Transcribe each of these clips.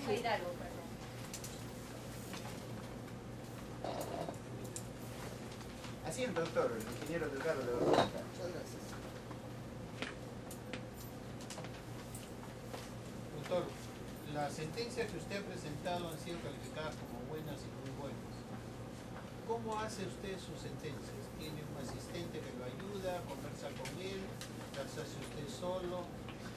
Rosa Hidalgo, perdón. Así es, doctor, el ingeniero Delgado le va a preguntar. Muchas gracias. Doctor, las sentencias que usted ha presentado han sido calificadas como buenas y muy buenas. ¿Cómo hace usted sus sentencias? ¿Tiene un asistente que lo ayuda, conversa con él, las hace usted solo,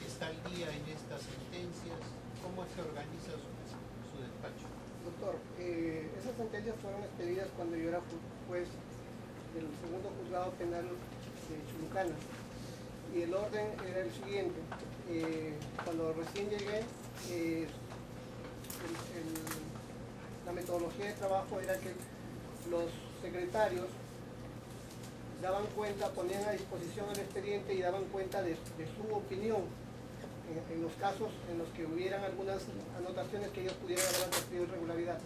está al día en estas sentencias? ¿Cómo es que organiza su despacho? Doctor, esas sentencias fueron expedidas cuando yo era juez del segundo juzgado penal de Chulucanas. Y el orden era el siguiente. Cuando recién llegué, la metodología de trabajo era que los secretarios daban cuenta, ponían a disposición el expediente y daban cuenta de su opinión en los casos en los que hubieran algunas anotaciones que ellos pudieran haber advertido irregularidad.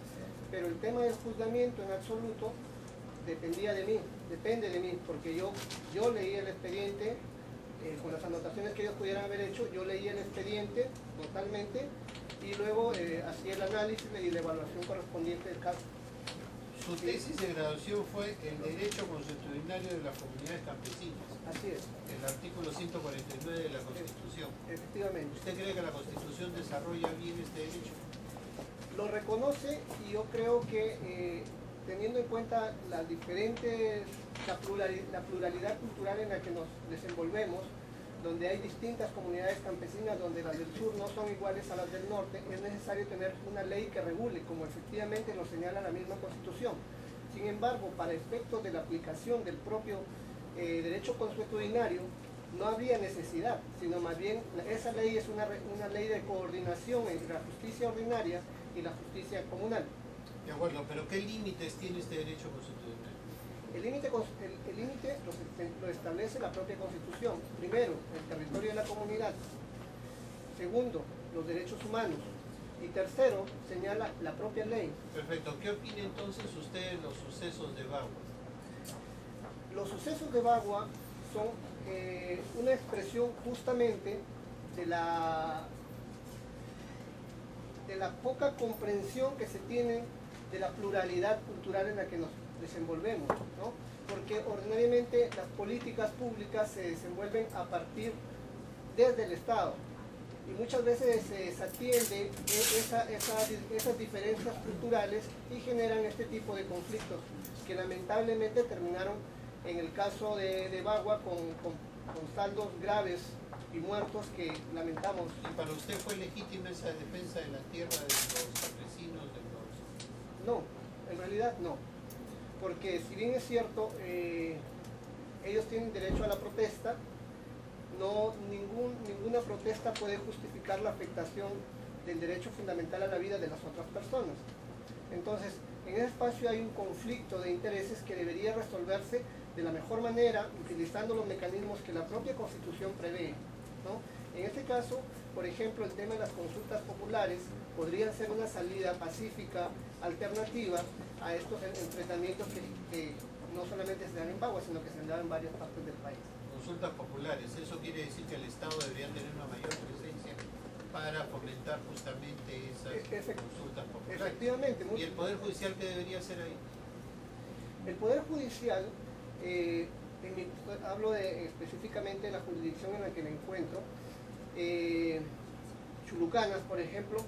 Pero el tema del juzgamiento en absoluto dependía de mí, depende de mí, porque yo leí el expediente con las anotaciones que ellos pudieran haber hecho, yo leí el expediente totalmente y luego hacía el análisis y la evaluación correspondiente del caso. Su tesis de graduación fue el derecho consuetudinario de las comunidades campesinas. Así es. El artículo 149 de la Constitución. Efectivamente. ¿Usted cree que la Constitución desarrolla bien este derecho? Lo reconoce y yo creo que teniendo en cuenta las diferentes, la pluralidad cultural en la que nos desenvolvemos, donde hay distintas comunidades campesinas, donde las del sur no son iguales a las del norte, es necesario tener una ley que regule, como efectivamente lo señala la misma Constitución. Sin embargo, para efectos de la aplicación del propio derecho consuetudinario, no habría necesidad, sino más bien esa ley es una ley de coordinación entre la justicia ordinaria y la justicia comunal. De acuerdo, pero ¿qué límites tiene este derecho consuetudinario? El límite lo establece la propia Constitución. Primero, el territorio de la comunidad. Segundo, los derechos humanos. Y tercero, señala la propia ley. Perfecto. ¿Qué opina entonces usted de los sucesos de Bagua? Los sucesos de Bagua son una expresión justamente de la poca comprensión que se tiene de la pluralidad cultural en la que nos desenvolvemos, ¿no? Porque ordinariamente las políticas públicas se desenvuelven a partir desde el Estado y muchas veces se desatiende esas diferencias culturales y generan este tipo de conflictos que lamentablemente terminaron en el caso de Bagua con saldos graves y muertos que lamentamos. ¿Y para usted fue legítima esa defensa de la tierra de los campesinos de los...? No, en realidad no. Porque si bien es cierto, ellos tienen derecho a la protesta, ninguna protesta puede justificar la afectación del derecho fundamental a la vida de las otras personas. Entonces, en ese espacio hay un conflicto de intereses que debería resolverse de la mejor manera, utilizando los mecanismos que la propia Constitución prevé, ¿no? En este caso, por ejemplo, el tema de las consultas populares podría ser una salida pacífica, alternativa a estos enfrentamientos que no solamente se dan en Bagua, sino que se dan en varias partes del país. Consultas populares, eso quiere decir que el Estado debería tener una mayor presencia para fomentar justamente esas consultas populares. Efectivamente. ¿Y el Poder Judicial qué debería hacer ahí? El Poder Judicial, hablo específicamente de la jurisdicción en la que me encuentro, Chulucanas, por ejemplo,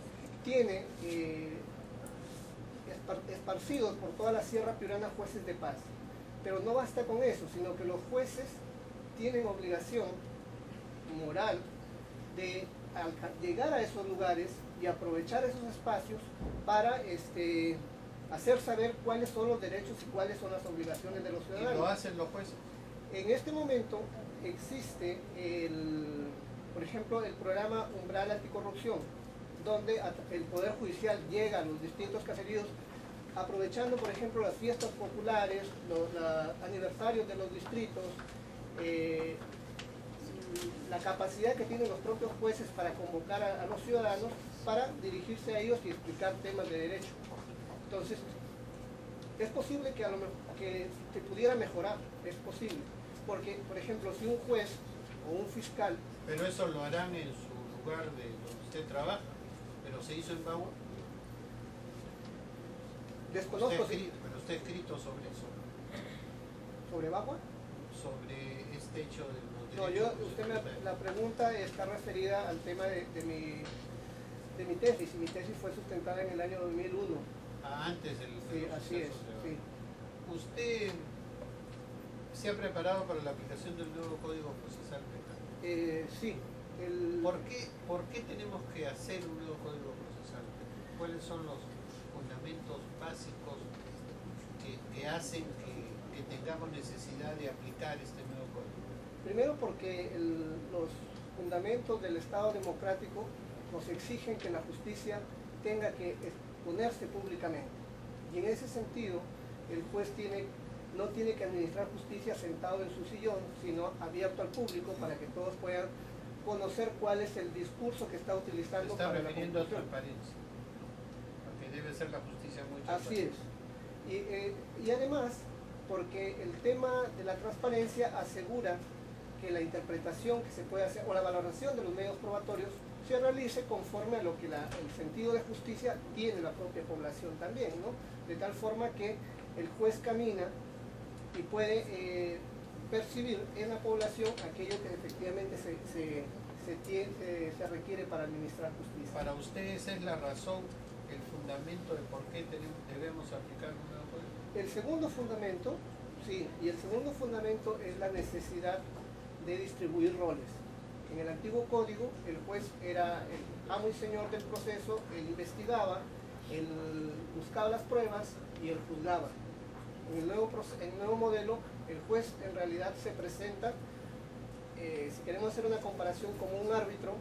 tiene esparcidos por toda la Sierra Piurana jueces de paz. Pero no basta con eso, sino que los jueces tienen obligación moral de llegar a esos lugares y aprovechar esos espacios para hacer saber cuáles son los derechos y cuáles son las obligaciones de los ciudadanos. ¿Y lo hacen los jueces? En este momento existe, por ejemplo, el programa Umbral Anticorrupción, donde el Poder Judicial llega a los distintos caseríos aprovechando, por ejemplo, las fiestas populares, los aniversarios de los distritos, la capacidad que tienen los propios jueces para convocar a los ciudadanos para dirigirse a ellos y explicar temas de derecho. Entonces, es posible que a lo mejor que pudiera mejorar, es posible, porque, por ejemplo, si un juez o un fiscal... Pero eso lo harán en su lugar de donde usted trabaja, pero se hizo en Bagua. Desconozco Pero usted ha escrito sobre eso, sobre Bagua. sobre este hecho de los No, derechos la pregunta está referida al tema de mi tesis, y mi tesis fue sustentada en el año 2001. antes del Sí, así es. Sí. ¿Usted se ha preparado para la aplicación del nuevo Código Procesal Penal? Sí. ¿Por qué tenemos que hacer un nuevo Código Procesal Penal? ¿Cuáles son los fundamentos básicos que hacen que tengamos necesidad de aplicar este nuevo código? Primero porque los fundamentos del Estado democrático nos exigen que la justicia tenga que exponerse públicamente. Y en ese sentido, el juez no tiene que administrar justicia sentado en su sillón, sino abierto al público para que todos puedan conocer cuál es el discurso que está utilizando Está para la refiriendo a conclusión. transparencia, porque debe ser la justicia muy Así transparente. es. Y además, porque el tema de la transparencia asegura que la interpretación que se puede hacer o la valoración de los medios probatorios se realice conforme a lo que el sentido de justicia tiene la propia población también, ¿no? De tal forma que el juez camina y puede percibir en la población aquello que efectivamente se requiere para administrar justicia. Para usted esa es la razón, el fundamento de por qué debemos aplicar un nuevo código. El segundo fundamento, sí, y el segundo fundamento es la necesidad de distribuir roles. En el antiguo código, el juez era el amo y señor del proceso, él investigaba, él buscaba las pruebas y él juzgaba. En el nuevo modelo, el juez en realidad se presenta, si queremos hacer una comparación, como un árbitro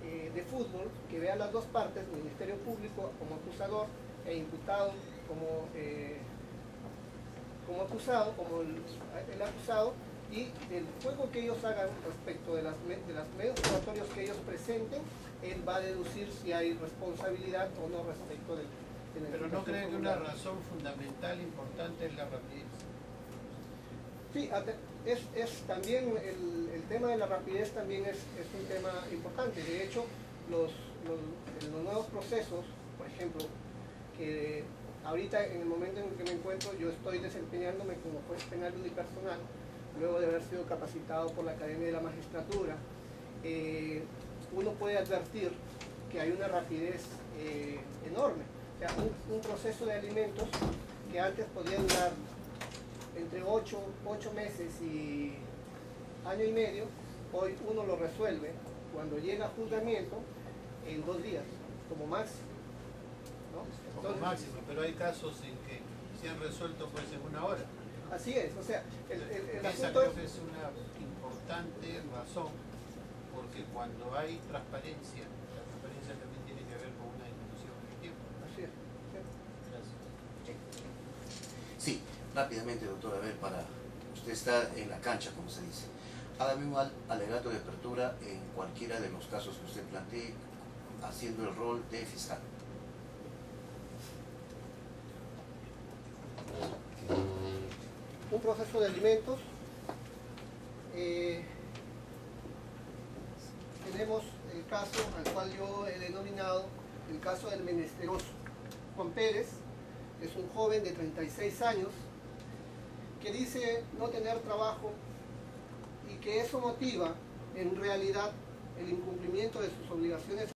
de fútbol que vea las dos partes, el Ministerio Público como acusador e imputado como acusado, como el acusado, y del juego que ellos hagan respecto de los medios probatorios que ellos presenten, él va a deducir si hay responsabilidad o no respecto de la Pero ¿no cree que una razón fundamental importante es la rapidez? Sí, es también el tema de la rapidez también es un tema importante. De hecho, los nuevos procesos, por ejemplo, que ahorita en el momento en el que me encuentro, yo estoy desempeñándome como juez penal unipersonal, luego de haber sido capacitado por la Academia de la Magistratura, uno puede advertir que hay una rapidez enorme. O sea, un proceso de alimentos que antes podía durar entre 8 meses y año y medio, hoy uno lo resuelve cuando llega a juzgamiento en 2 días, como máximo, ¿no? Como máximo, pero hay casos en que se han resuelto pues en 1 hora. Así es, o sea, el Esa asunto creo que es una importante razón, porque cuando hay transparencia, la transparencia también tiene que ver con una disminución del tiempo. así es. Gracias. Sí, rápidamente, doctor, a ver, usted está en la cancha, como se dice. Hágame un alegato de apertura en cualquiera de los casos que usted plantee, haciendo el rol de fiscal. Un proceso de alimentos. Tenemos el caso al cual yo he denominado el caso del menesteroso. Juan Pérez es un joven de 36 años que dice no tener trabajo y que eso motiva en realidad el incumplimiento de sus obligaciones